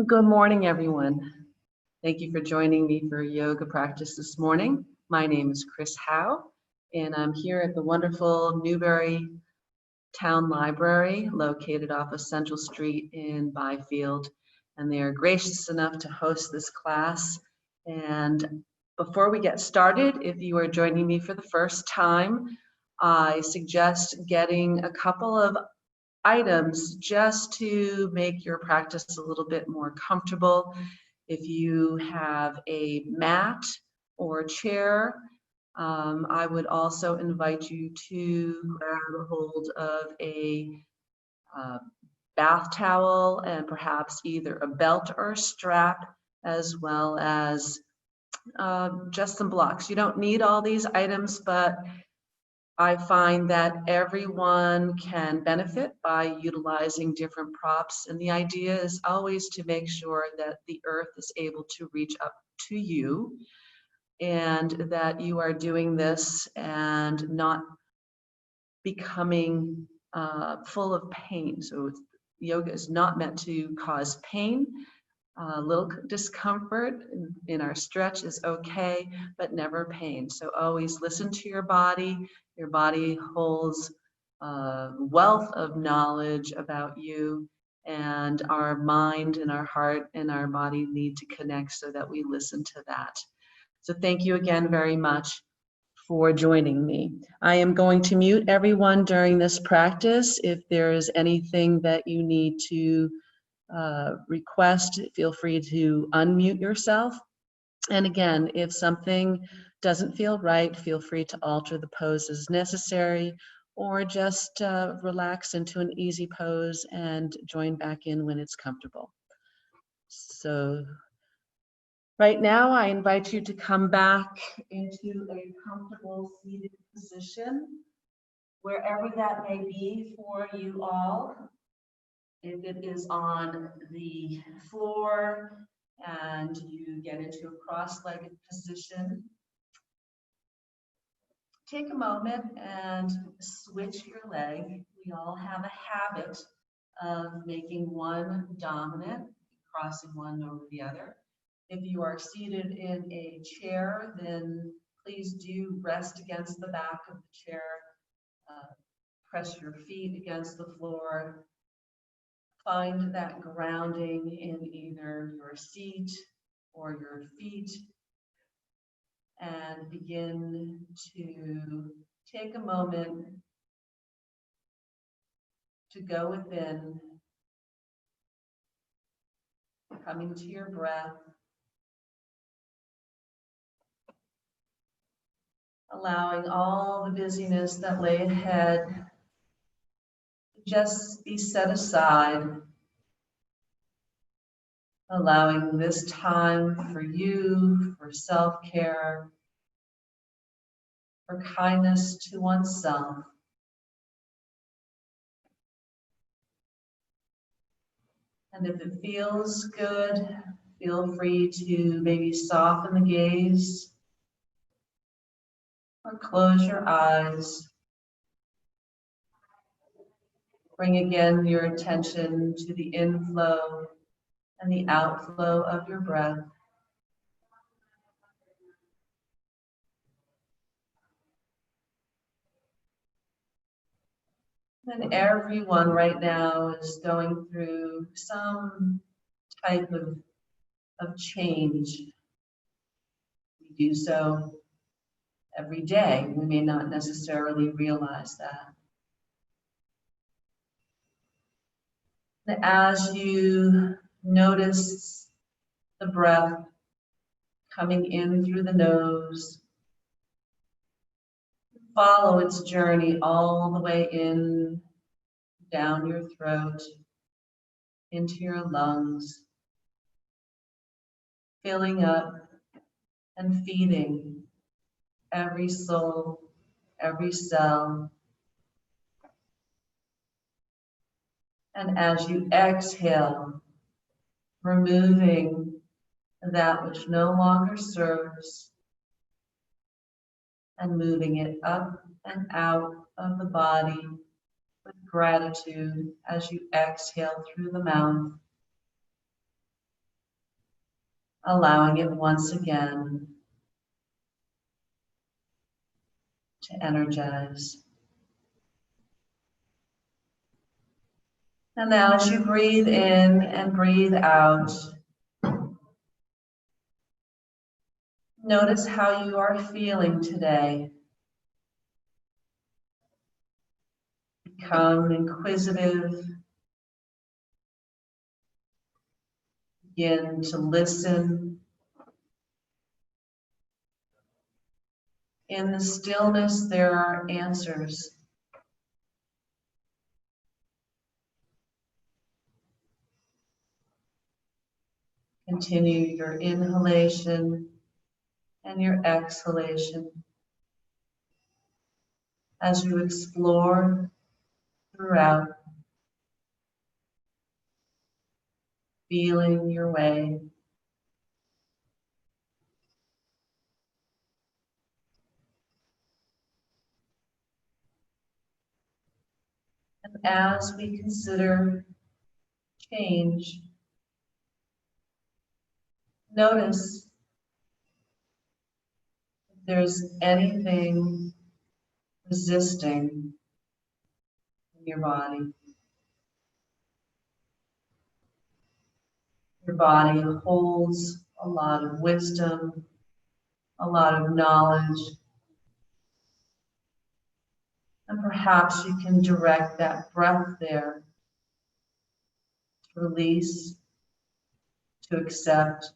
Good morning, everyone. Thank you for joining me for yoga practice this morning. My name is Chris Howe, and I'm here at the wonderful Newbury Town Library, located off of Central Street in Byfield. And they are gracious enough to host this class. And before we get started, if you are joining me for the first time, I suggest getting a couple of items just to make your practice a little bit more comfortable. If you have a mat or a chair, I would also invite you to grab a hold of a bath towel and perhaps either a belt or a strap, as well as just some blocks. You don't need all these items, but I find that everyone can benefit by utilizing different props, and the idea is always to make sure that the earth is able to reach up to you and that you are doing this and not becoming full of pain. So yoga is not meant to cause pain. A little discomfort in our stretch is okay, but never pain. So always listen to your body. Your body holds a wealth of knowledge about you, and our mind and our heart and our body need to connect so that we listen to that. So thank you again very much for joining me. I am going to mute everyone during this practice. If there is anything that you need to request, feel free to unmute yourself. And again, if something doesn't feel right, feel free to alter the pose as necessary, or just relax into an easy pose and join back in when it's comfortable. So right now, I invite you to come back into a comfortable seated position, wherever that may be for you all. If it is on the floor and you get into a cross-legged position, take a moment and switch your leg. We all have a habit of making one dominant, crossing one over the other. If you are seated in a chair, then please do rest against the back of the chair. Press your feet against the floor. Find that grounding in either your seat or your feet, and begin to take a moment to go within, coming to your breath, allowing all the busyness that lay ahead to just be set aside, allowing this time for you, for self-care, for kindness to oneself. And if it feels good, feel free to maybe soften the gaze or close your eyes. Bring again your attention to the inflow and the outflow of your breath. And everyone right now is going through some type of change. We do so every day. We may not necessarily realize that. And as you notice the breath coming in through the nose, follow its journey all the way in, down your throat, into your lungs, filling up and feeding every soul, every cell. And as you exhale, removing that which no longer serves and moving it up and out of the body with gratitude as you exhale through the mouth. allowing it once again to energize. And now as you breathe in and breathe out, notice how you are feeling today. Become inquisitive. Begin to listen. In the stillness, there are answers. Continue your inhalation and your exhalation as you explore throughout, feeling your way. And as we consider change, notice if there's anything resisting in your body. Your body holds a lot of wisdom, a lot of knowledge, and perhaps you can direct that breath there to release, to accept,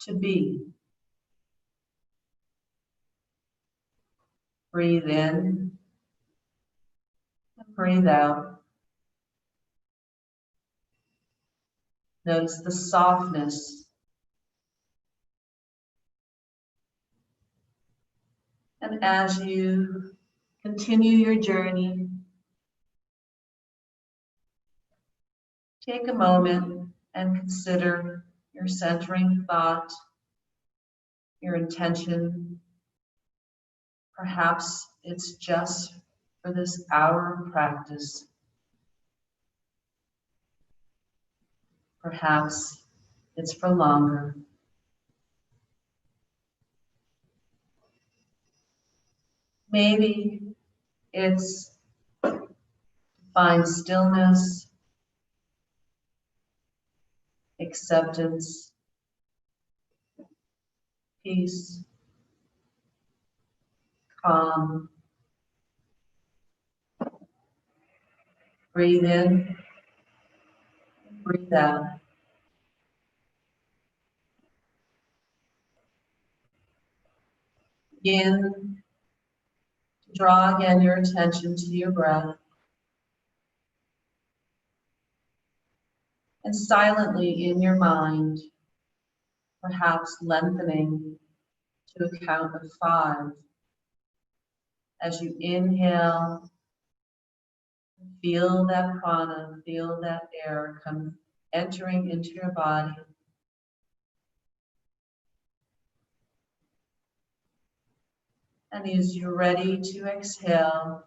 to be. Breathe in and breathe out. Notice the softness. And as you continue your journey, take a moment and consider your centering thought, your intention. Perhaps it's just for this hour of practice. Perhaps it's for longer. Maybe it's to find stillness, acceptance, peace, calm. Breathe in, breathe out. Begin to draw again your attention to your breath. And silently in your mind, perhaps lengthening to a count of 5. As you inhale, feel that prana, feel that air come entering into your body. And as you're ready to exhale,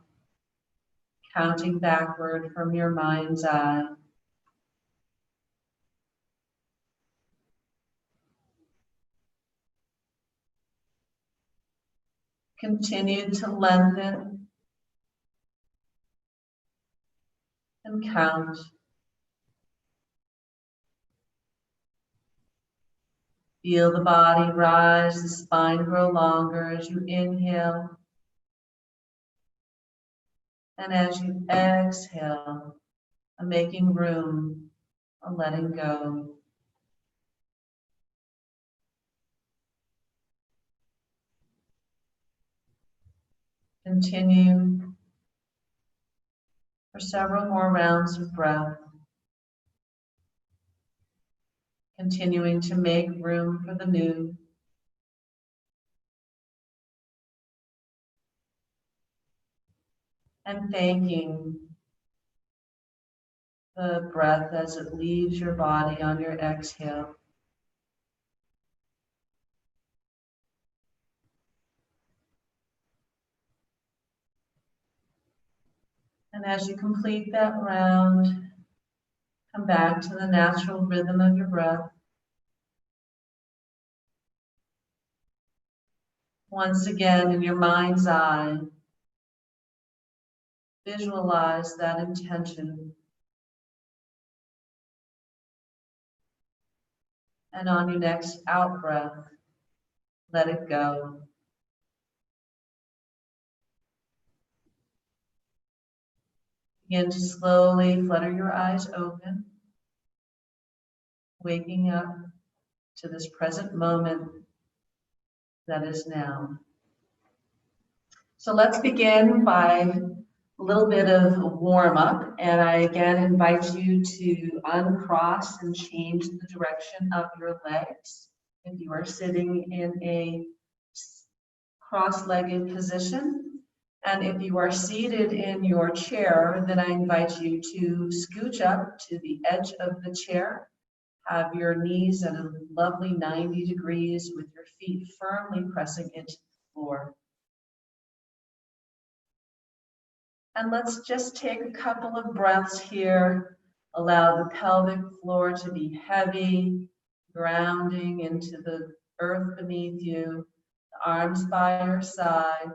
counting backward from your mind's eye. Continue to lengthen and count. Feel the body rise, the spine grow longer as you inhale. And as you exhale, making room, letting go. Continue for several more rounds of breath. Continuing to make room for the new. And thanking the breath as it leaves your body on your exhale. And as you complete that round, come back to the natural rhythm of your breath. Once again, in your mind's eye, visualize that intention. And on your next out breath, let it go. Begin to slowly flutter your eyes open, waking up to this present moment that is now. So let's begin by a little bit of a warm up, and I again invite you to uncross and change the direction of your legs. If you are sitting in a cross-legged position, and if you are seated in your chair, then I invite you to scooch up to the edge of the chair. Have your knees at a lovely 90 degrees with your feet firmly pressing into the floor. And let's just take a couple of breaths here. Allow the pelvic floor to be heavy, grounding into the earth beneath you, the arms by your side.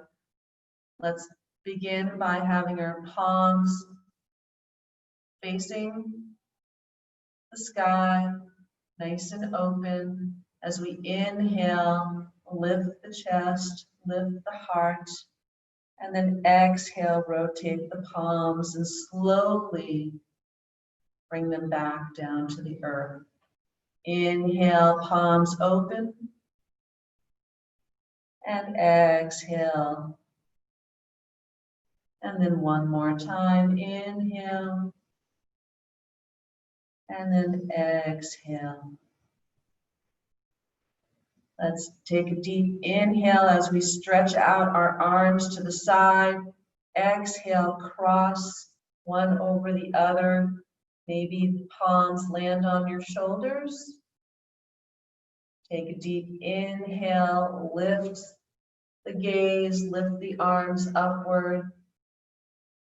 Let's begin by having our palms facing the sky, nice and open. As we inhale, lift the chest, lift the heart, and then exhale, rotate the palms and slowly bring them back down to the earth. Inhale, palms open, and exhale. And then one more time, inhale, and then exhale. Let's take a deep inhale as we stretch out our arms to the side. Exhale, cross one over the other. Maybe the palms land on your shoulders. Take a deep inhale, lift the gaze, lift the arms upward.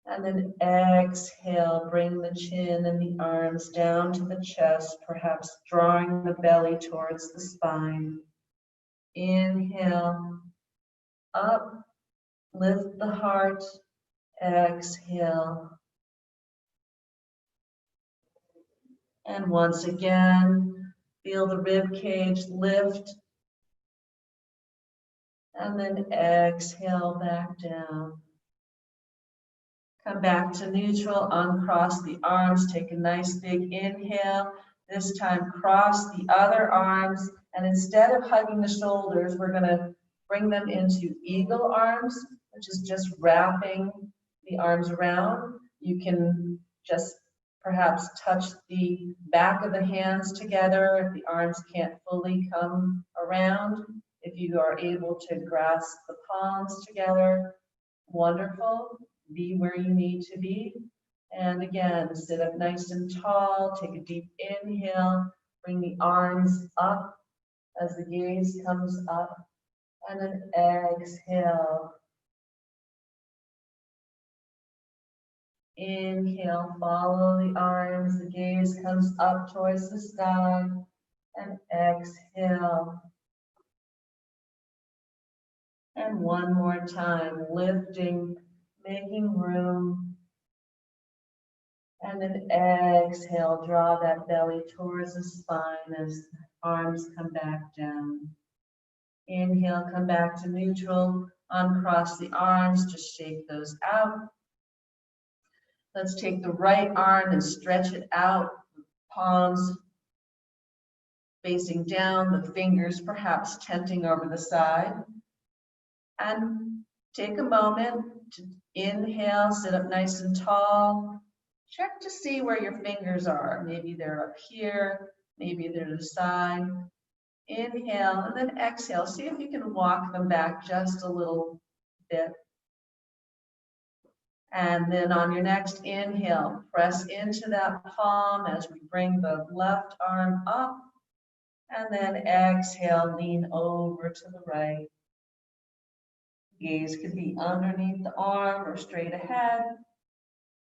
And then exhale, bring the chin and the arms down to the chest, perhaps drawing the belly towards the spine. Inhale, up, lift the heart, exhale. And once again, feel the rib cage lift. And then exhale back down. Come back to neutral, uncross the arms, take a nice big inhale. This time cross the other arms, and instead of hugging the shoulders, we're gonna bring them into eagle arms, which is just wrapping the arms around. You can just perhaps touch the back of the hands together if the arms can't fully come around. If you are able to grasp the palms together, wonderful. Be where you need to be. And again, sit up nice and tall, take a deep inhale, bring the arms up as the gaze comes up, and then exhale. Inhale, follow the arms, the gaze comes up towards the sky, and exhale. And one more time, lifting, making room. And then exhale, draw that belly towards the spine as arms come back down. Inhale, come back to neutral, uncross the arms, just shake those out. Let's take the right arm and stretch it out, palms facing down, the fingers perhaps tenting over the side. And take a moment to inhale, sit up nice and tall. Check to see where your fingers are. Maybe they're up here, maybe they're to the side. Inhale and then exhale. See if you can walk them back just a little bit. And then on your next inhale, press into that palm as we bring the left arm up. And then exhale, lean over to the right. Gaze could be underneath the arm or straight ahead.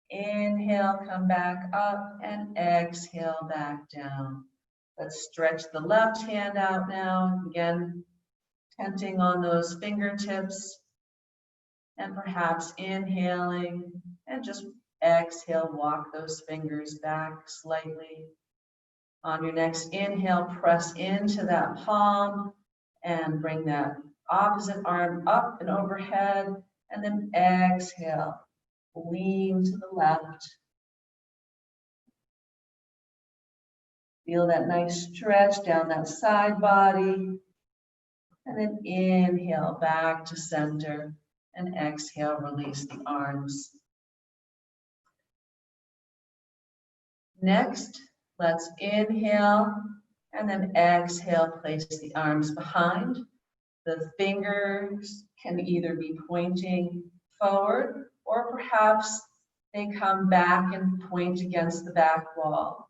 Inhale, come back up, and exhale back down. Let's stretch the left hand out now. Again, tenting on those fingertips, and perhaps inhaling, and just exhale, walk those fingers back slightly. On your next inhale, press into that palm and bring that opposite arm up and overhead, and then exhale, lean to the left. Feel that nice stretch down that side body, and then inhale back to center, and exhale, release the arms. Next, let's inhale, and then exhale, place the arms behind. The fingers can either be pointing forward, or perhaps they come back and point against the back wall.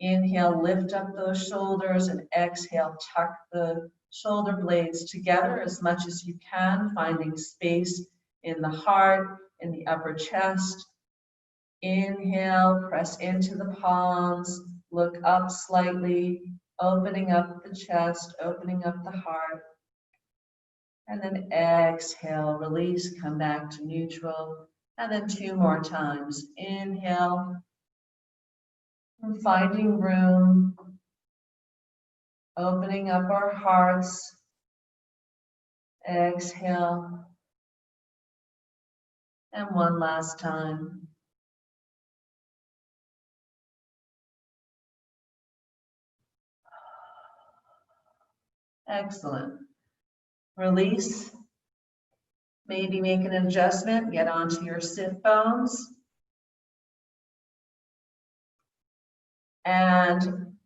Inhale, lift up those shoulders, and exhale, tuck the shoulder blades together as much as you can, finding space in the heart, in the upper chest. Inhale, press into the palms, look up slightly, opening up the chest, opening up the heart. And then exhale, release, come back to neutral. And then 2 more times. Inhale, and finding room, opening up our hearts. Exhale. And one last time. Excellent. Release. Maybe make an adjustment, get onto your sit bones. And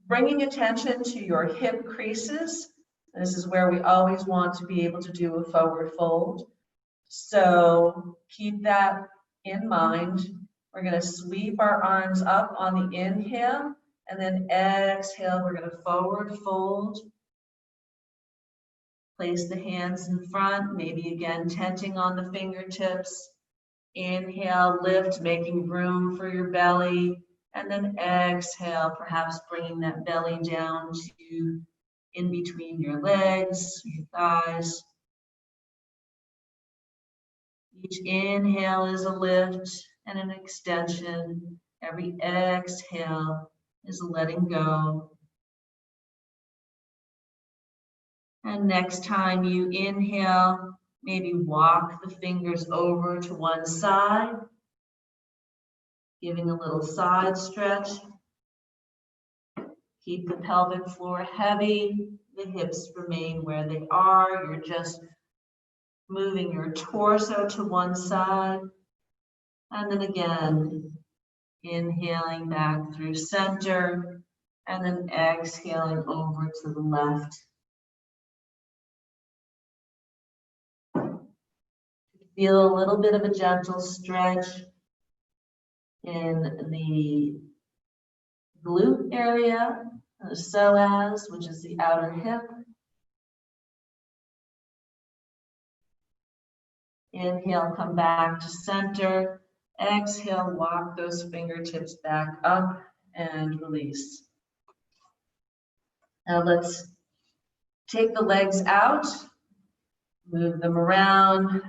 bringing attention to your hip creases. This is where we always want to be able to do a forward fold. So keep that in mind. We're going to sweep our arms up on the inhale, and then exhale, we're going to forward fold. Place the hands in front, maybe again tenting on the fingertips. Inhale, lift, making room for your belly. And then exhale, perhaps bringing that belly down to in between your legs, your thighs. Each inhale is a lift and an extension. Every exhale is a letting go. And next time you inhale, maybe walk the fingers over to one side, giving a little side stretch. Keep the pelvic floor heavy, the hips remain where they are. You're just moving your torso to one side. And then again, inhaling back through center, and then exhaling over to the left. Feel a little bit of a gentle stretch in the glute area, the psoas, which is the outer hip. Inhale, come back to center. Exhale, walk those fingertips back up and release. Now let's take the legs out, move them around.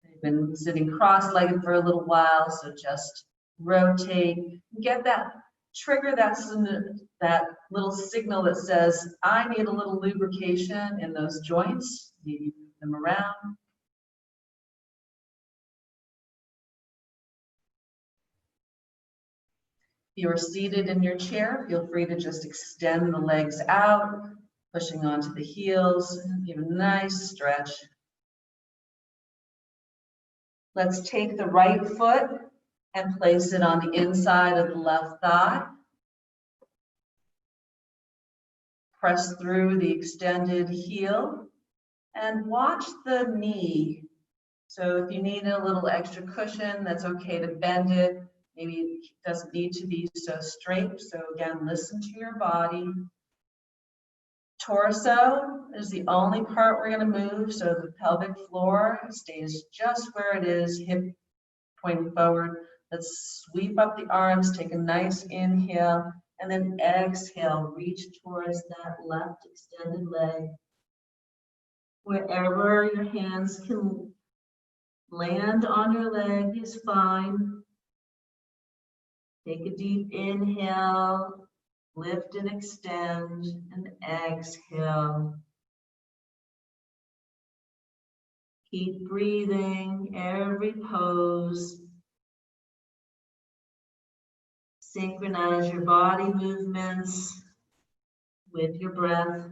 They've been sitting cross-legged for a little while, so just rotate. Get that, trigger that little signal that says, I need a little lubrication in those joints. Maybe move them around. If you're seated in your chair, feel free to just extend the legs out, pushing onto the heels. Give a nice stretch. Let's take the right foot and place it on the inside of the left thigh. Press through the extended heel and watch the knee. So if you need a little extra cushion, that's okay to bend it. Maybe it doesn't need to be so straight. So again, listen to your body. Torso is the only part we're going to move, so the pelvic floor stays just where it is, hip pointing forward. Let's sweep up the arms, take a nice inhale, And then exhale, reach towards that left extended leg. Wherever your hands can land on your leg is fine. Take a deep inhale, lift and extend, and exhale. Keep breathing every pose. Synchronize your body movements with your breath.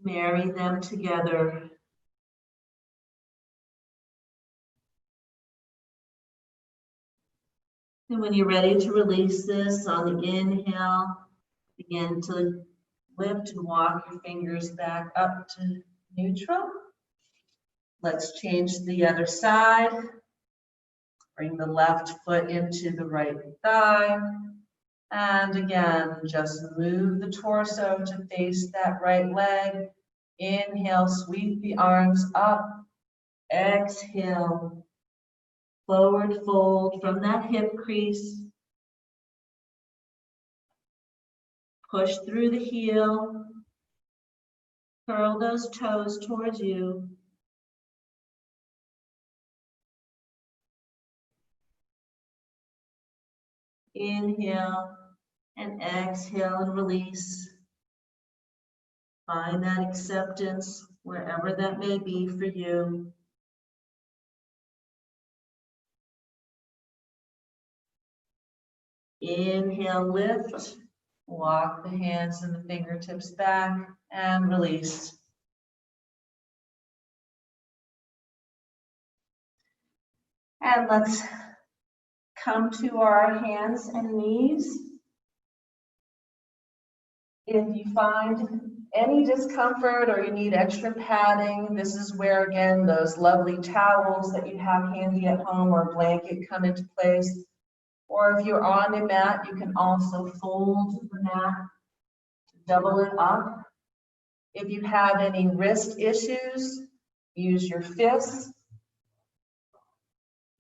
Marry them together. And when you're ready to release this on the inhale, begin to lift and walk your fingers back up to neutral. Let's change to the other side. Bring the left foot into the right thigh. And again, just move the torso to face that right leg. Inhale, sweep the arms up. Exhale, forward fold from that hip crease. Push through the heel. Curl those toes towards you. Inhale and exhale and release. Find that acceptance wherever that may be for you. Inhale, lift. Walk the hands and the fingertips back and release. And let's come to our hands and knees. If you find any discomfort or you need extra padding, this is where, again, those lovely towels that you have handy at home or a blanket come into place. Or if you're on a mat, you can also fold the mat to double it up. If you have any wrist issues, use your fists.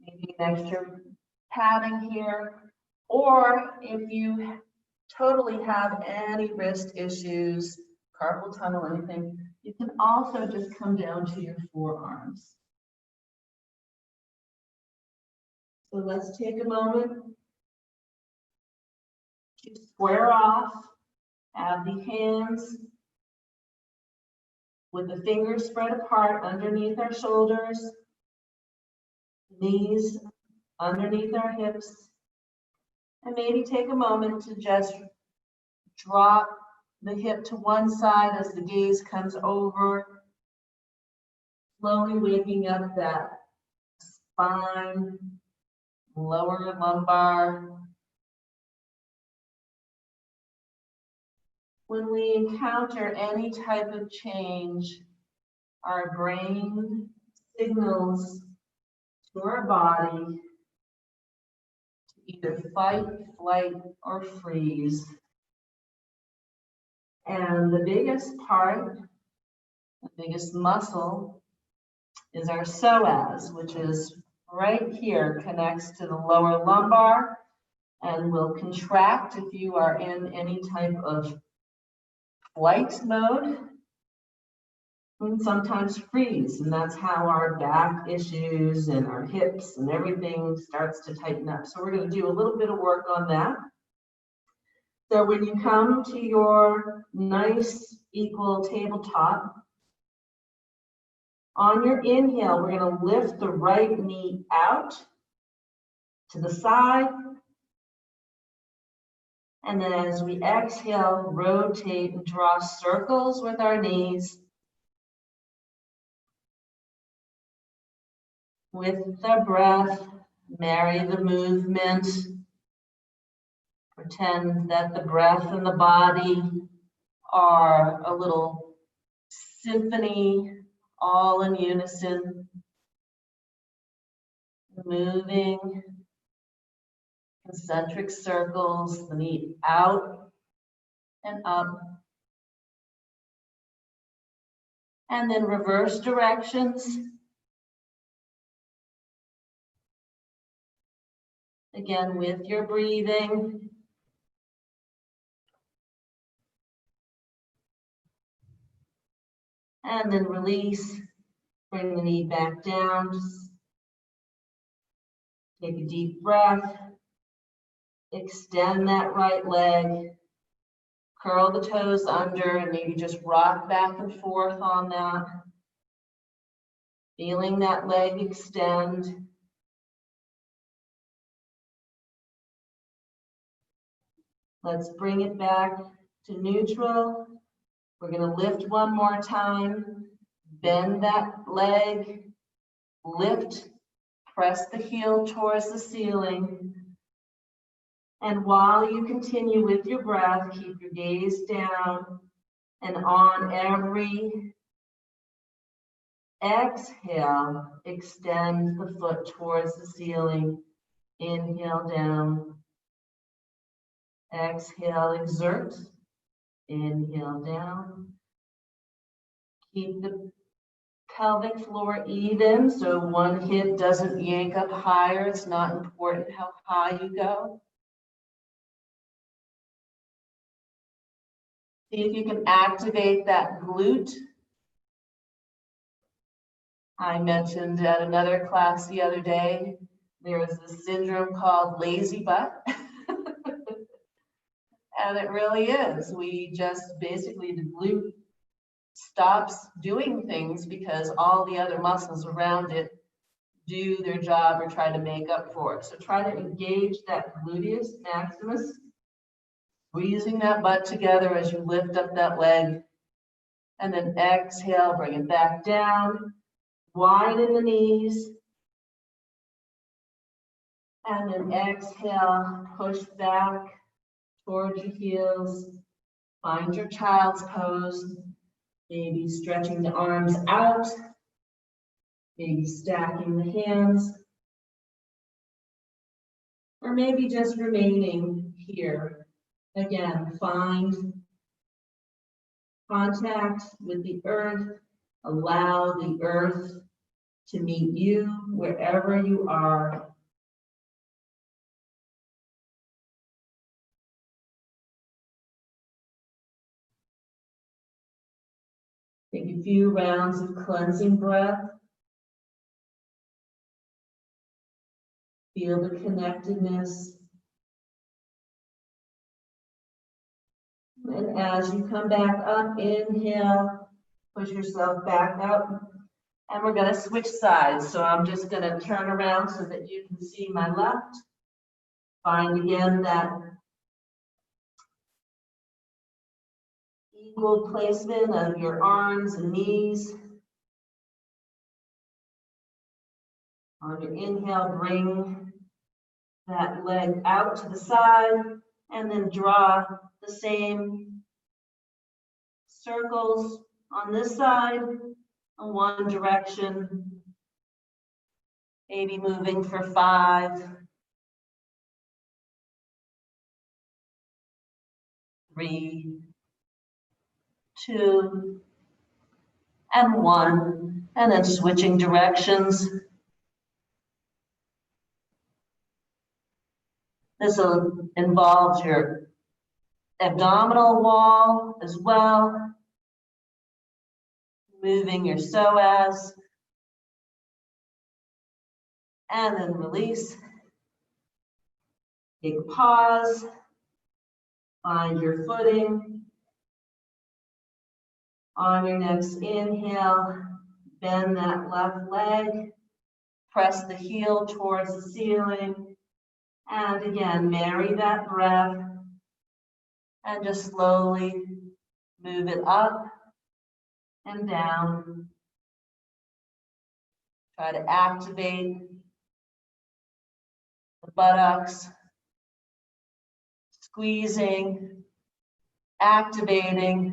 Maybe an extra padding here. Or if you totally have any wrist issues, carpal tunnel, anything, you can also just come down to your forearms. So let's take a moment to square off, have the hands with the fingers spread apart underneath our shoulders, knees underneath our hips, and maybe take a moment to just drop the hip to one side as the gaze comes over, slowly waking up that spine, lower lumbar. When we encounter any type of change, our brain signals to our body to either fight, flight, or freeze. And the biggest part, the biggest muscle, is our psoas, which is right here, connects to the lower lumbar, and will contract if you are in any type of flight mode, and sometimes freeze. And that's how our back issues and our hips and everything starts to tighten up. So we're going to do a little bit of work on that. So when you come to your nice equal tabletop, on your inhale, we're going to lift the right knee out to the side. And then as we exhale, rotate and draw circles with our knees. With the breath, marry the movement. Pretend that the breath and the body are a little symphony, all in unison, moving concentric circles, the knee out and up. And then reverse directions. Again, with your breathing. And then release. Bring the knee back down. Just take a deep breath. Extend that right leg. Curl the toes under and maybe just rock back and forth on that. Feeling that leg extend. Let's bring it back to neutral. We're going to lift one more time. Bend that leg. Lift. Press the heel towards the ceiling. And while you continue with your breath, keep your gaze down. And on every exhale, extend the foot towards the ceiling. Inhale down. Exhale, exert. Inhale down. Keep the pelvic floor even, so one hip doesn't yank up higher. It's not important how high you go. See if you can activate that glute. I mentioned at another class the other day, there is this syndrome called lazy butt. And it really is. We just basically, the glute stops doing things because all the other muscles around it do their job or try to make up for it. So try to engage that gluteus maximus, squeezing that butt together as you lift up that leg. And then exhale, bring it back down, widen the knees. And then exhale, push back towards your heels. Find your child's pose. Maybe stretching the arms out. Maybe stacking the hands. Or maybe just remaining here. Again, find contact with the earth. Allow the earth to meet you wherever you are. Take a few rounds of cleansing breath. Feel the connectedness. And as you come back up, inhale, push yourself back up. And we're going to switch sides. So I'm just going to turn around so that you can see my left. Find again that equal placement of your arms and knees. On your inhale, bring that leg out to the side and then draw the same circles on this side in one direction. Maybe moving for 5, 3, 2, and 1, and then switching directions. This will involve your abdominal wall as well, moving your psoas, and then release. Take a pause, find your footing. On your next inhale, bend that left leg, press the heel towards the ceiling, and again, marry that breath, and just slowly move it up and down. Try to activate the buttocks, squeezing, activating.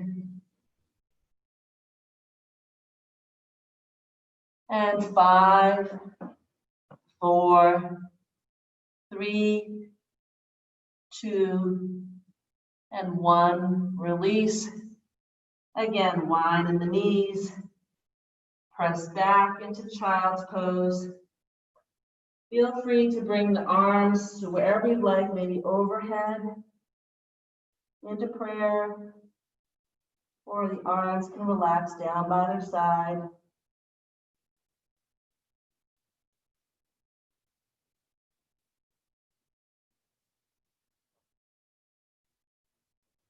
And 5, 4, 3, 2, and 1. Release. Again, widen the knees. Press back into child's pose. Feel free to bring the arms to wherever you'd like, maybe overhead into prayer, or the arms can relax down by their side.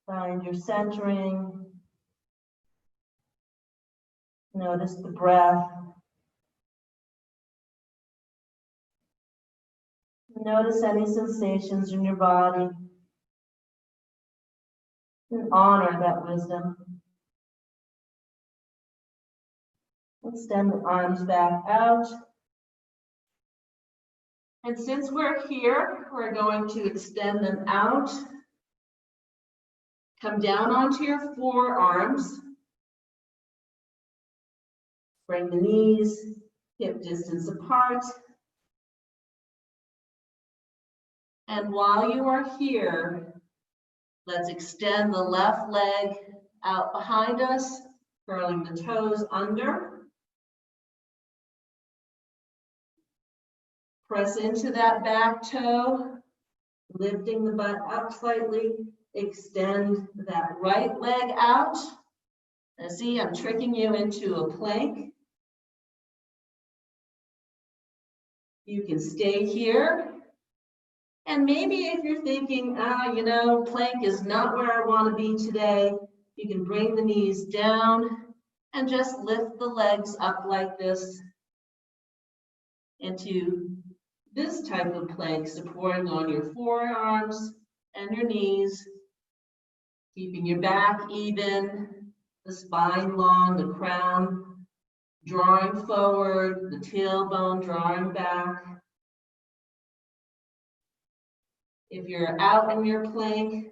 Find your centering. Notice the breath. Notice any sensations in your body. And honor that wisdom. Extend the arms back out. And since we're here, we're going to extend them out. Come down onto your forearms. Bring the knees hip distance apart. And while you are here, let's extend the left leg out behind us, curling the toes under. Press into that back toe, lifting the butt up slightly. Extend that right leg out. Now see, I'm tricking you into a plank. You can stay here. And maybe if you're thinking, plank is not where I want to be today, you can bring the knees down and just lift the legs up like this into this type of plank, supporting on your forearms and your knees, keeping your back even, the spine long, the crown drawing forward, the tailbone drawing back. If you're out in your plank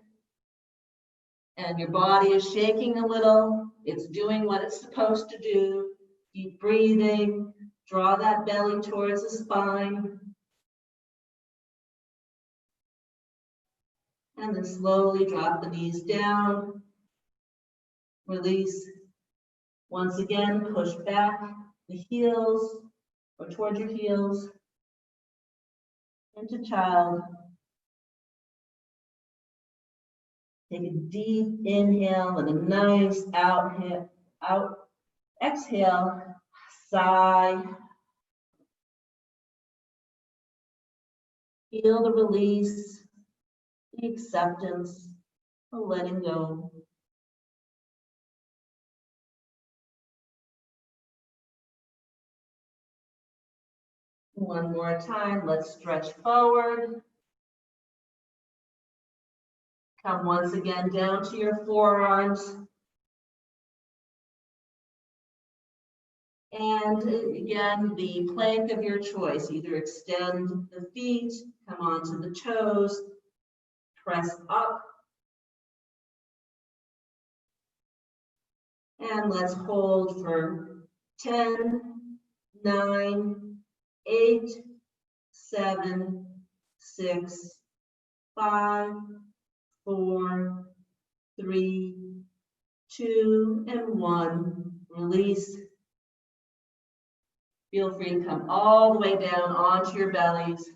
and your body is shaking a little, it's doing what it's supposed to do. Keep breathing, draw that belly towards the spine. And then slowly drop the knees down. Release. Once again, push back the heels or towards your heels into child. Take a deep inhale and a nice exhale, sigh. Feel the release, the acceptance, the letting go. One more time, let's stretch forward. Come once again down to your forearms. And again, the plank of your choice. Either extend the feet, come onto the toes, press up. And let's hold for 10, 9, 8, 7, 6, 5, 4, 3, 2, and 1. Release. Feel free to come all the way down onto your bellies.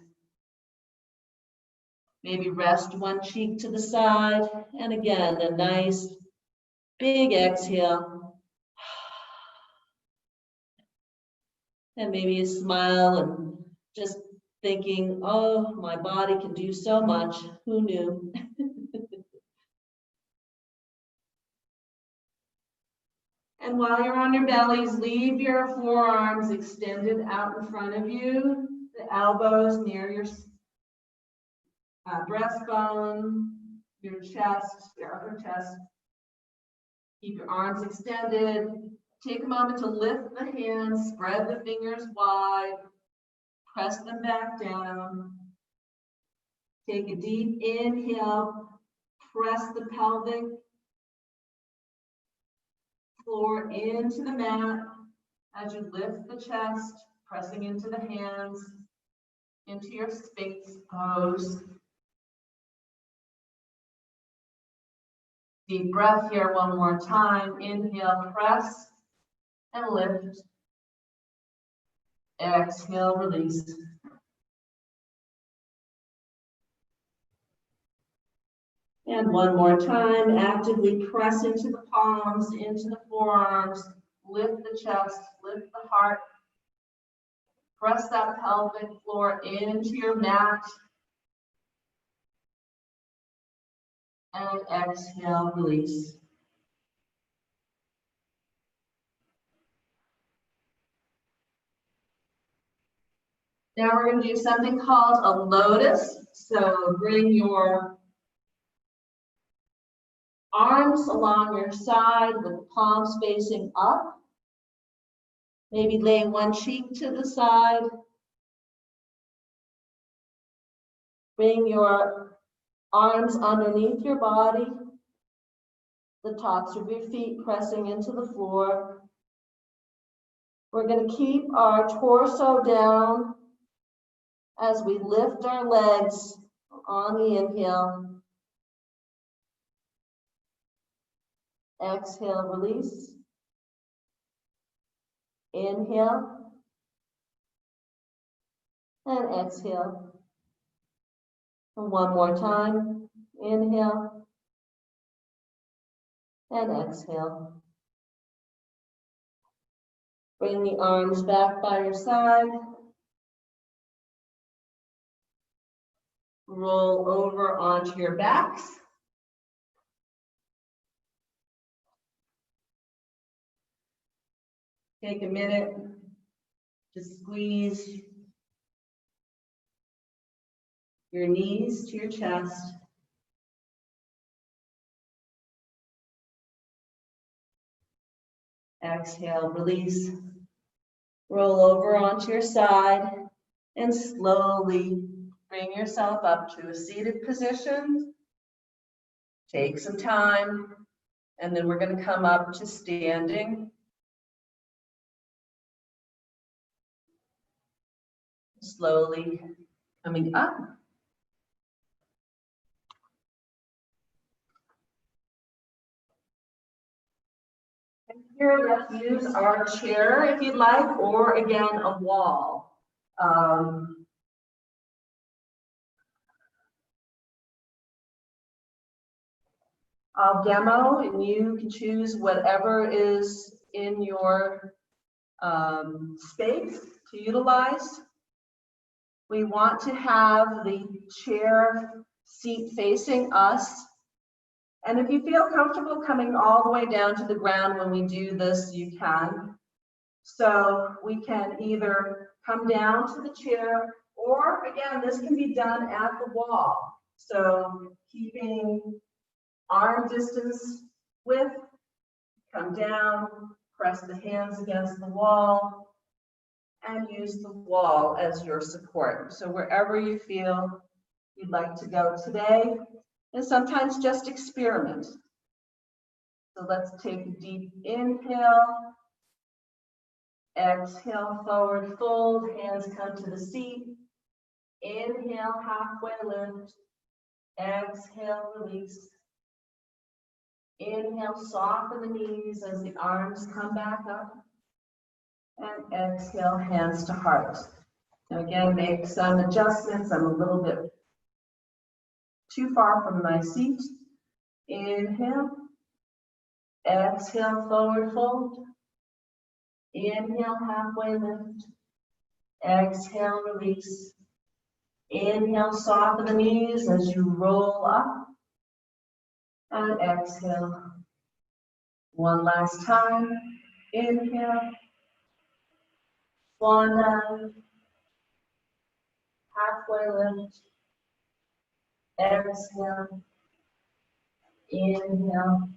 Maybe rest one cheek to the side. And again, a nice big exhale. And maybe a smile and just thinking, oh, my body can do so much. Who knew? And while you're on your bellies, leave your forearms extended out in front of you, the elbows near your breastbone, your chest, your upper chest. Keep your arms extended. Take a moment to lift the hands, spread the fingers wide, press them back down. Take a deep inhale, press the pelvic floor into the mat as you lift the chest, pressing into the hands, into your Sphinx pose. Deep breath here one more time. Inhale, press and lift. Exhale, release. And one more time, actively press into the palms, into the forearms, lift the chest, lift the heart. Press that pelvic floor into your mat. And exhale, release. Now we're going to do something called a lotus. So bring your arms along your side with the palms facing up. Maybe lay one cheek to the side. Bring your arms underneath your body. The tops of your feet pressing into the floor. We're going to keep our torso down as we lift our legs on the inhale. Exhale, release. Inhale. And exhale. And one more time. Inhale. And exhale. Bring the arms back by your side. Roll over onto your backs. Take a minute to squeeze your knees to your chest. Exhale, release. Roll over onto your side and slowly bring yourself up to a seated position. Take some time, and then we're going to come up to standing. Slowly coming up. And here, let's use our chair if you'd like, or again, a wall. I'll demo, and you can choose whatever is in your space to utilize. We want to have the chair seat facing us. And if you feel comfortable coming all the way down to the ground when we do this, you can. So we can either come down to the chair, or again, this can be done at the wall. So keeping arm distance width, come down, press the hands against the wall, and use the wall as your support. So wherever you feel you'd like to go today, and sometimes just experiment. So let's take a deep inhale, exhale, forward fold, hands come to the seat. Inhale, halfway lift, exhale, release. Inhale, soften the knees as the arms come back up. And exhale, hands to heart. Now again, make some adjustments. I'm a little bit too far from my seat. Inhale. Exhale, forward fold. Inhale, halfway lift. Exhale, release. Inhale, soften the knees as you roll up. And exhale. One last time. Inhale. Swan dive. Halfway lift. Exhale. Inhale.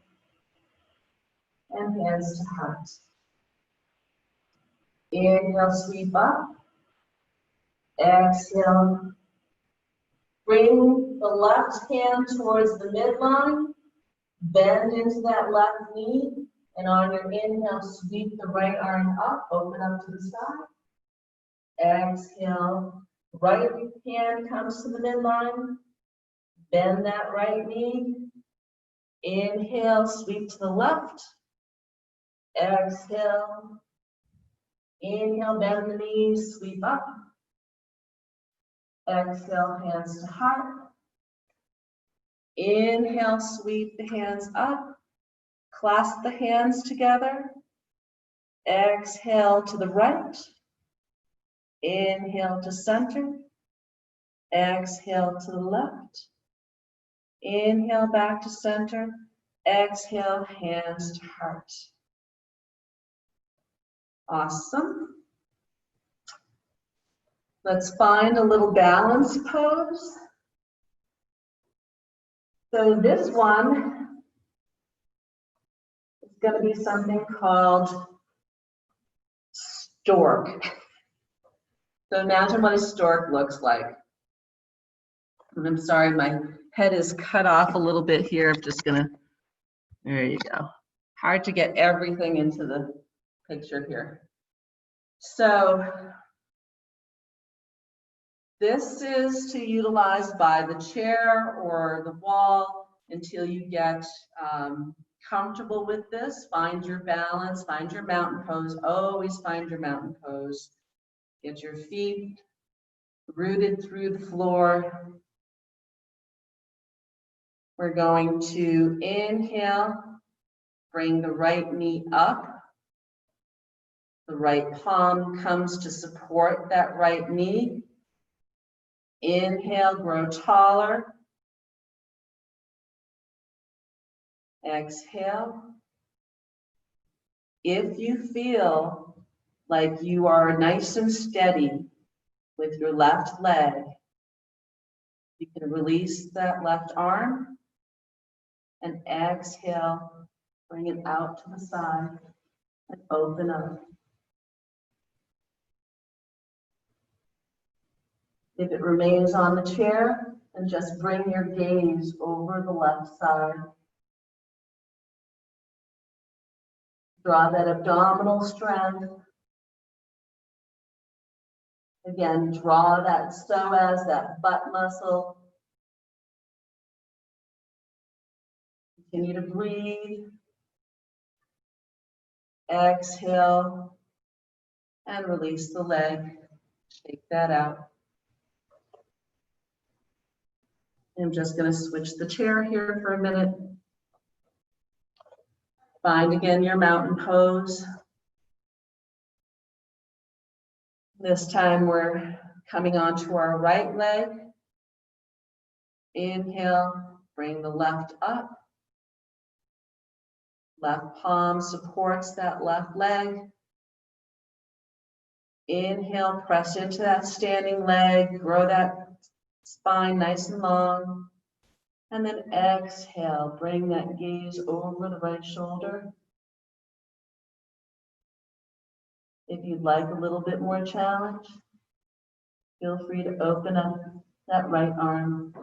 And hands to heart. Inhale, sweep up. Exhale. Bring the left hand towards the midline. Bend into that left knee. And on your inhale, sweep the right arm up. Open up to the side. Exhale. Right hand comes to the midline. Bend that right knee. Inhale, sweep to the left. Exhale. Inhale, bend the knees, sweep up. Exhale, hands to heart. Inhale, sweep the hands up. Clasp the hands together. Exhale to the right. Inhale to center. Exhale to the left. Inhale back to center. Exhale, hands to heart. Awesome. Let's find a little balance pose. So this one is going to be something called stork. So imagine what a stork looks like. And I'm sorry, my head is cut off a little bit here. I'm just gonna, there you go. Hard to get everything into the picture here. So this is to utilize by the chair or the wall until you get comfortable with this. Find your balance, find your mountain pose. Always find your mountain pose. Get your feet rooted through the floor. We're going to inhale, bring the right knee up. The right palm comes to support that right knee. Inhale, grow taller. Exhale. If you feel like you are nice and steady with your left leg, you can release that left arm and exhale, bring it out to the side and open up. If it remains on the chair, then just bring your gaze over the left side. Draw that abdominal strength. Again, draw that psoas, that butt muscle. Continue to breathe. Exhale and release the leg. Shake that out. I'm just going to switch the chair here for a minute. Find again your mountain pose. This time we're coming onto our right leg. Inhale, bring the left up. Left palm supports that left leg. Inhale, press into that standing leg, grow that spine nice and long. And then exhale, bring that gaze over the right shoulder. If you'd like a little bit more challenge, feel free to open up that right arm.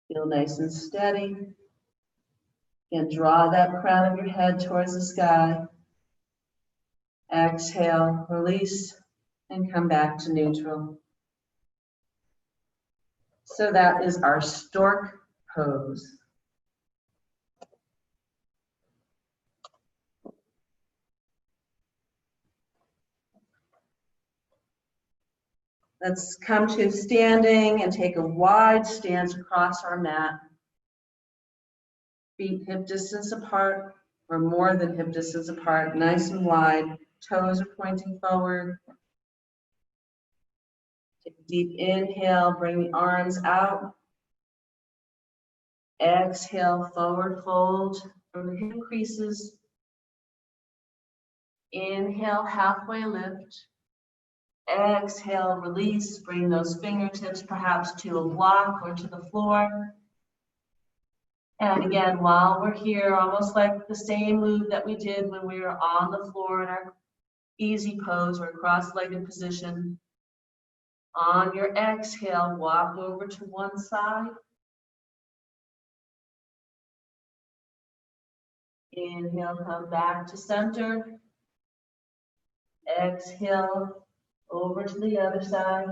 Feel nice and steady. And draw that crown of your head towards the sky. Exhale, release, and come back to neutral. So that is our stork pose. Let's come to standing and take a wide stance across our mat. Feet hip distance apart, or more than hip distance apart, nice and wide. Toes are pointing forward. Take a deep inhale, bring the arms out. Exhale, forward fold from the hip creases. Inhale, halfway lift. Exhale, release, bring those fingertips perhaps to a block or to the floor. And again, while we're here, almost like the same move that we did when we were on the floor in our easy pose or cross-legged position. On your exhale, walk over to one side. Inhale, come back to center. Exhale, over to the other side.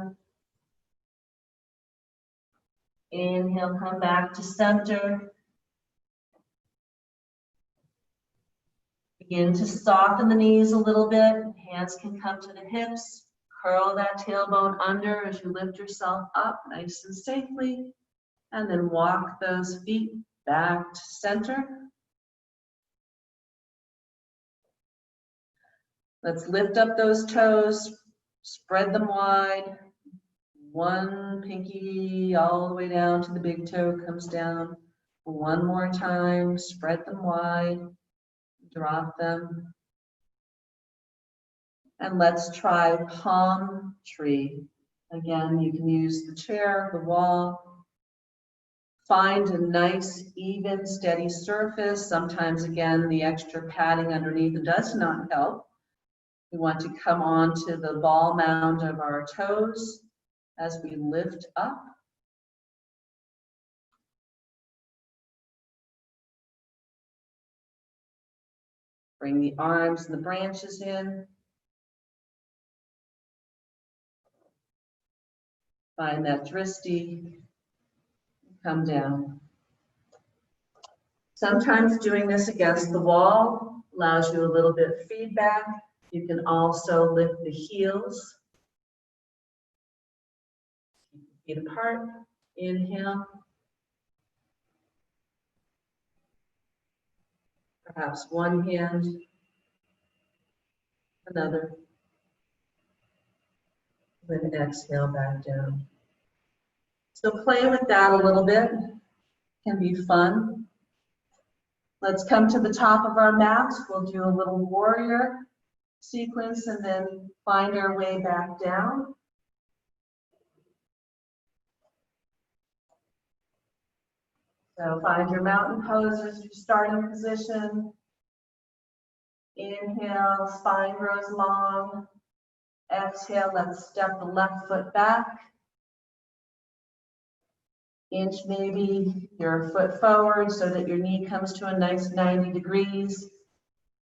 Inhale, come back to center. Begin to soften the knees a little bit. Hands can come to the hips. Curl that tailbone under as you lift yourself up nice and safely. And then walk those feet back to center. Let's lift up those toes, spread them wide. One pinky all the way down to the big toe comes down. One more time, spread them wide, drop them. And let's try palm tree. Again, you can use the chair, the wall. Find a nice, even, steady surface. Sometimes, again, the extra padding underneath does not help. We want to come onto the ball mound of our toes as we lift up. Bring the arms and the branches in. Find that drishti. Come down. Sometimes doing this against the wall allows you a little bit of feedback. You can also lift the heels. Keep the feet apart. Inhale. Perhaps one hand, another. Then exhale back down. So play with that a little bit. Can be fun. Let's come to the top of our mat. We'll do a little warrior sequence and then find our way back down. So find your mountain pose as your starting position. Inhale, spine grows long. Exhale, let's step the left foot back. Inch maybe your foot forward so that your knee comes to a nice 90 degrees.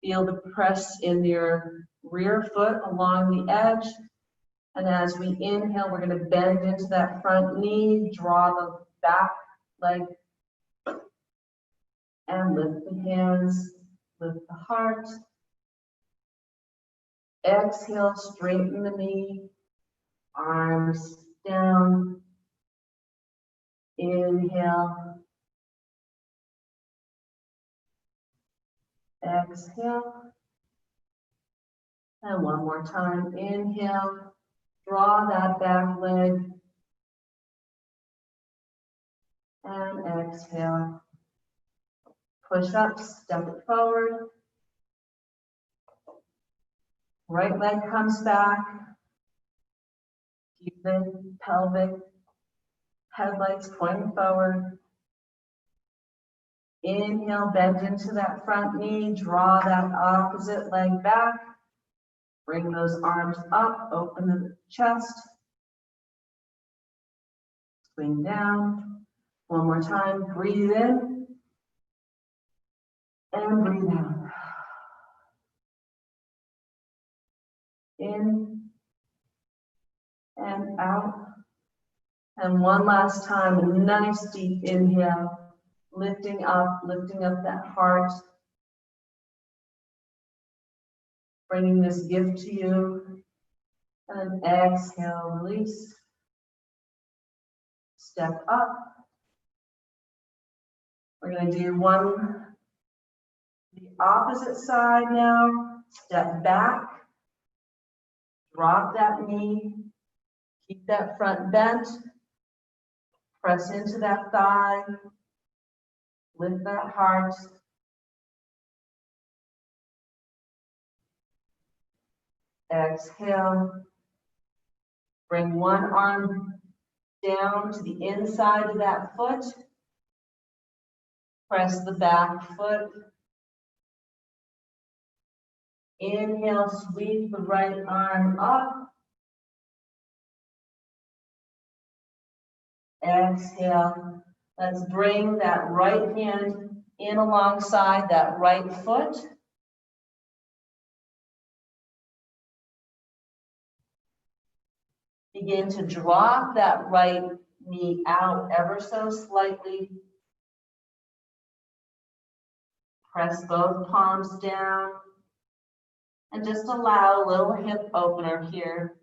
Feel the press in your rear foot along the edge. And as we inhale, we're going to bend into that front knee, draw the back leg, and lift the hands, lift the heart. Exhale, straighten the knee, arms down. Inhale. Exhale. And one more time. Inhale. Draw that back leg. And exhale. Push up, step it forward. Right leg comes back. Keep the pelvic headlights pointing forward. Inhale, bend into that front knee, draw that opposite leg back. Bring those arms up, open the chest. Swing down. One more time, breathe in. And breathe out. In and out. And one last time, a nice deep inhale, lifting up that heart. Bringing this gift to you. And exhale, release. Step up. We're going to do the opposite side now. Step back. Drop that knee. Keep that front bent. Press into that thigh. Lift that heart. Exhale. Bring one arm down to the inside of that foot. Press the back foot. Inhale, sweep the right arm up. Exhale. Let's bring that right hand in alongside that right foot. Begin to drop that right knee out ever so slightly. Press both palms down. And just allow a little hip opener here.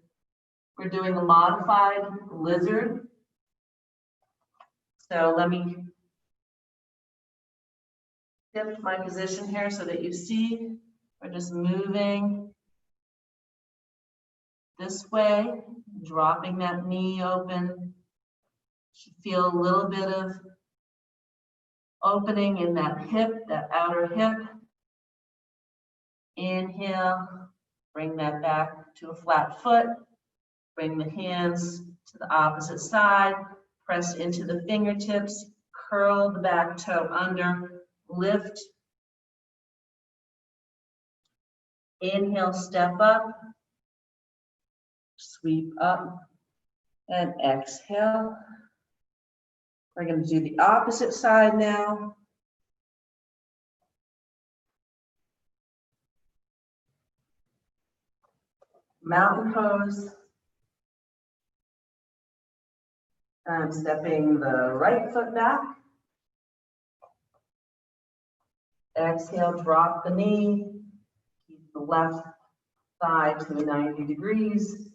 We're doing a modified lizard. So let me shift my position here so that you see we're just moving this way, dropping that knee open. Should feel a little bit of opening in that hip, that outer hip. Inhale, bring that back to a flat foot. Bring the hands to the opposite side. Press into the fingertips. Curl the back toe under. Lift. Inhale, step up. Sweep up. And exhale. We're going to do the opposite side now. Mountain pose. I'm stepping the right foot back. Exhale, drop the knee. Keep the left thigh to 90 degrees.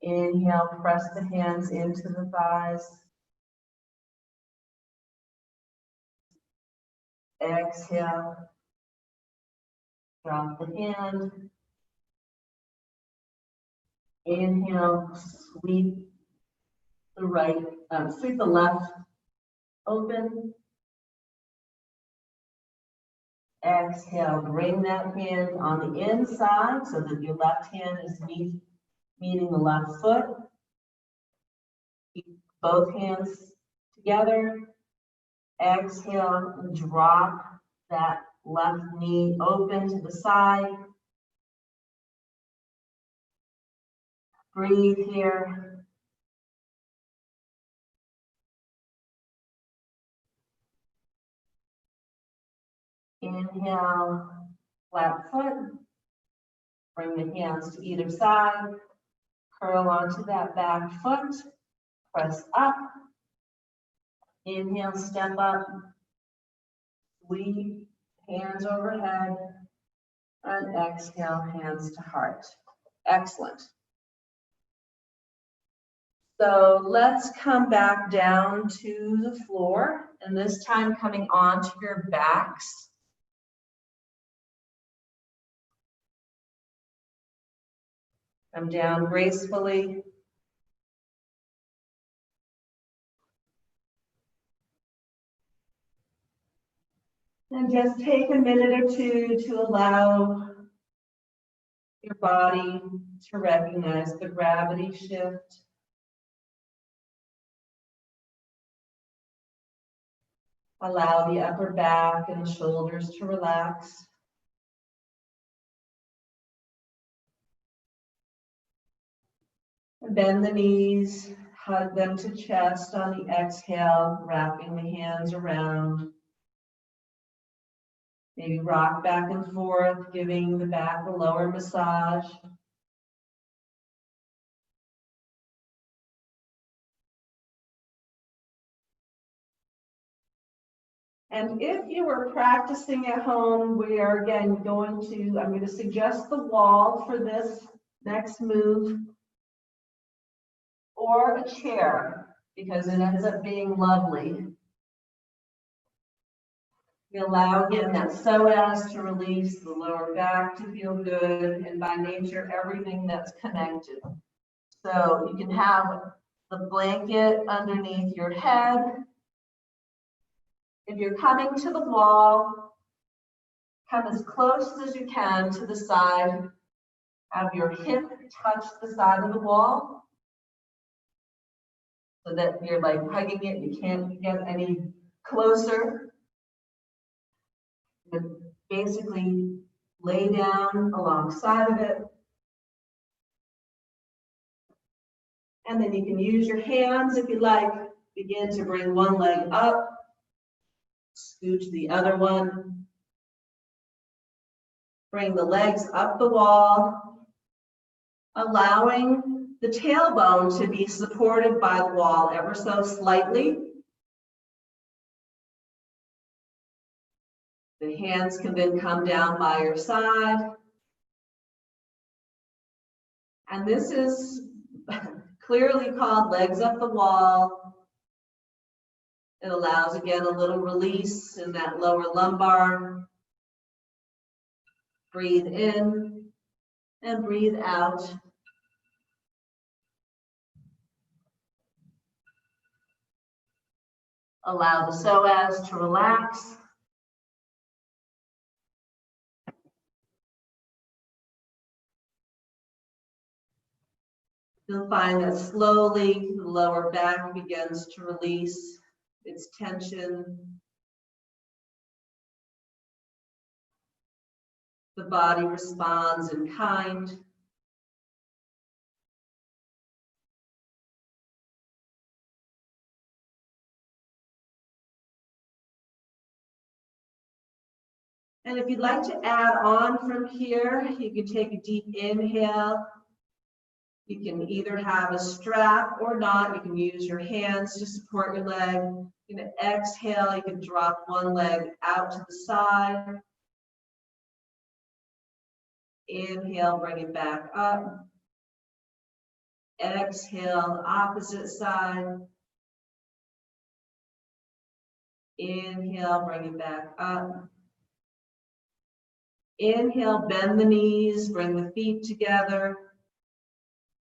Inhale, press the hands into the thighs. Exhale, drop the hand. Inhale, sweep the left open. Exhale, bring that hand on the inside so that your left hand is meeting the left foot. Keep both hands together. Exhale, and drop that left knee open to the side. Breathe here. Inhale, flat foot. Bring the hands to either side. Curl onto that back foot. Press up. Inhale, step up. Sweep, hands overhead. And exhale, hands to heart. Excellent. So let's come back down to the floor, and this time coming onto your backs. Come down gracefully. And just take a minute or two to allow your body to recognize the gravity shift. Allow the upper back and the shoulders to relax. Bend the knees, hug them to chest on the exhale, wrapping the hands around. Maybe rock back and forth, giving the back a lower massage. And if you were practicing at home, we are again I'm going to suggest the wall for this next move, or a chair, because it ends up being lovely. We allow again that psoas to release, the lower back to feel good, and by nature, everything that's connected. So you can have the blanket underneath your head. If you're coming to the wall, come as close as you can to the side. Have your hip touch the side of the wall so that you're like hugging it. You can't get any closer. And basically lay down alongside of it. And then you can use your hands if you like. Begin to bring one leg up. Scooch the other one. Bring the legs up the wall, allowing the tailbone to be supported by the wall ever so slightly. The hands can then come down by your side. And this is clearly called legs up the wall. It allows, again, a little release in that lower lumbar. Breathe in and breathe out. Allow the psoas to relax. You'll find that slowly the lower back begins to release its tension. The body responds in kind. And if you'd like to add on from here, you can take a deep inhale. You can either have a strap or not. You can use your hands to support your leg. You can exhale. You can drop one leg out to the side. Inhale, bring it back up. Exhale, opposite side. Inhale, bring it back up. Inhale, bend the knees, bring the feet together.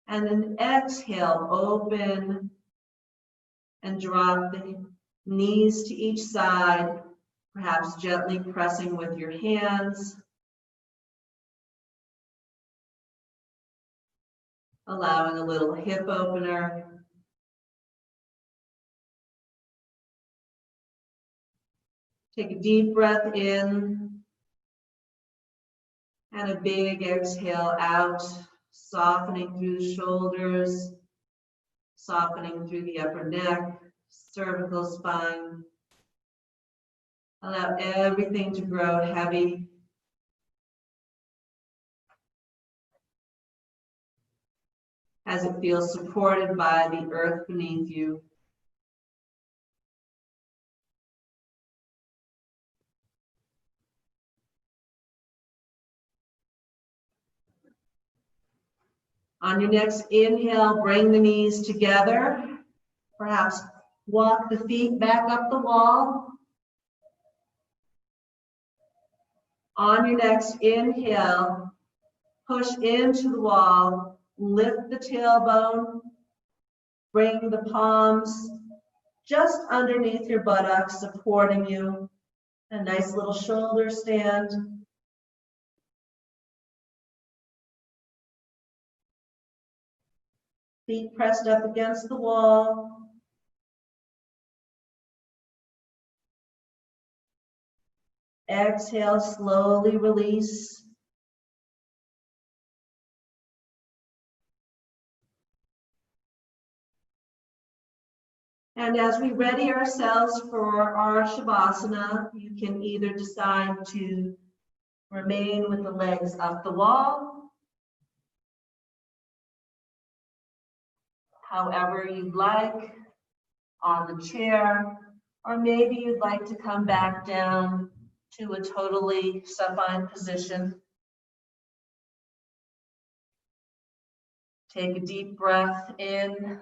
And then exhale, open and drop the knees to each side, perhaps gently pressing with your hands. Allowing a little hip opener. Take a deep breath in and a big exhale out, softening through the shoulders, softening through the upper neck, cervical spine. Allow everything to grow heavy. As it feels supported by the earth beneath you. On your next inhale, bring the knees together. Perhaps walk the feet back up the wall. On your next inhale, push into the wall, lift the tailbone, bring the palms just underneath your buttocks, supporting you. A nice little shoulder stand. Feet pressed up against the wall. Exhale, slowly release. And as we ready ourselves for our Shavasana, you can either decide to remain with the legs up the wall, however you'd like, on the chair, or maybe you'd like to come back down to a totally supine position. Take a deep breath in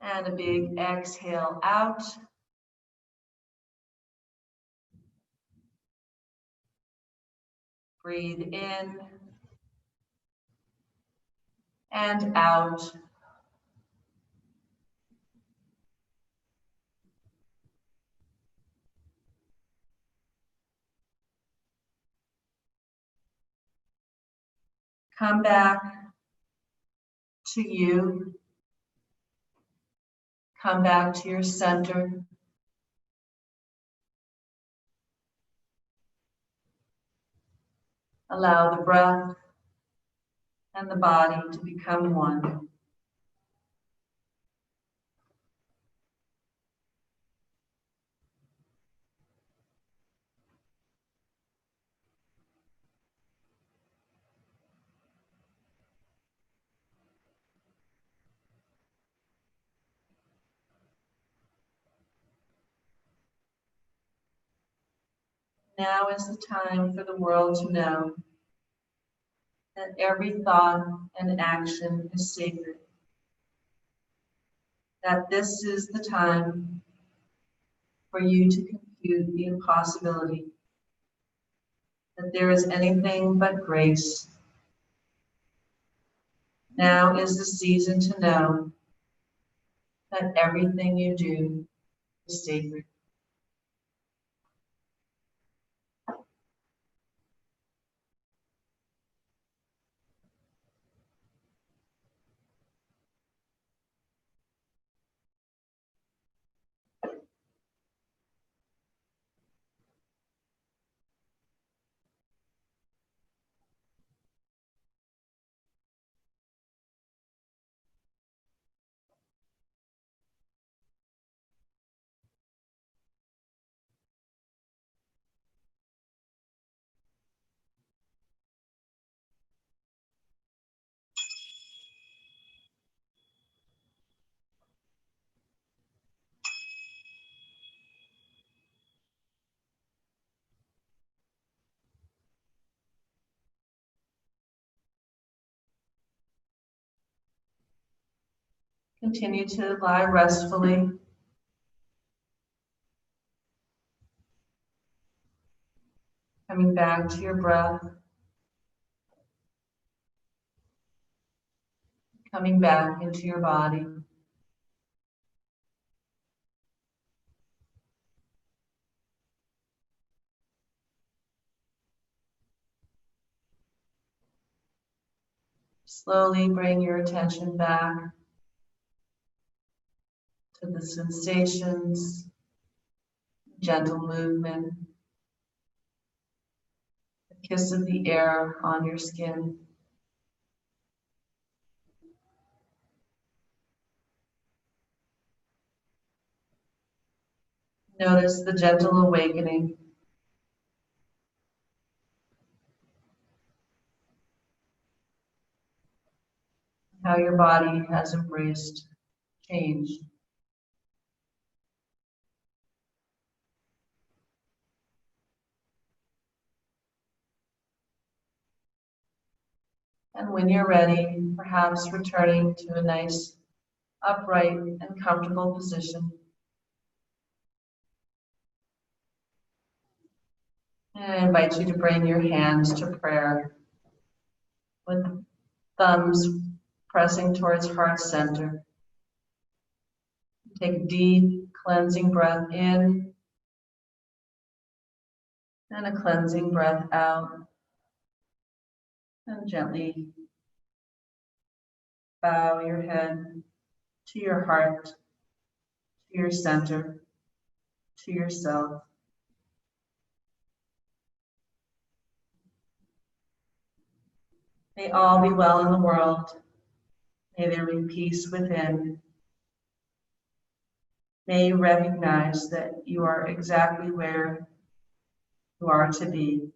and a big exhale out. Breathe in and out. Come back to you. Come back to your center. Allow the breath and the body to become one. Now is the time for the world to know that every thought and action is sacred, that this is the time for you to compute the impossibility, that there is anything but grace. Now is the season to know that everything you do is sacred. Continue to lie restfully. Coming back to your breath. Coming back into your body. Slowly bring your attention back to the sensations, gentle movement, the kiss of the air on your skin. Notice the gentle awakening. How your body has embraced change. And when you're ready, perhaps returning to a nice, upright, and comfortable position. And I invite you to bring your hands to prayer with the thumbs pressing towards heart center. Take a deep cleansing breath in and a cleansing breath out. And gently bow your head to your heart, to your center, to yourself. May all be well in the world. May there be peace within. May you recognize that you are exactly where you are to be.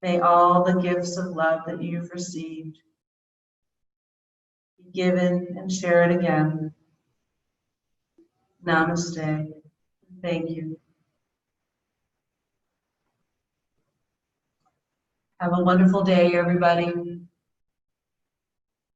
May all the gifts of love that you've received be given and shared again. Namaste. Thank you. Have a wonderful day, everybody.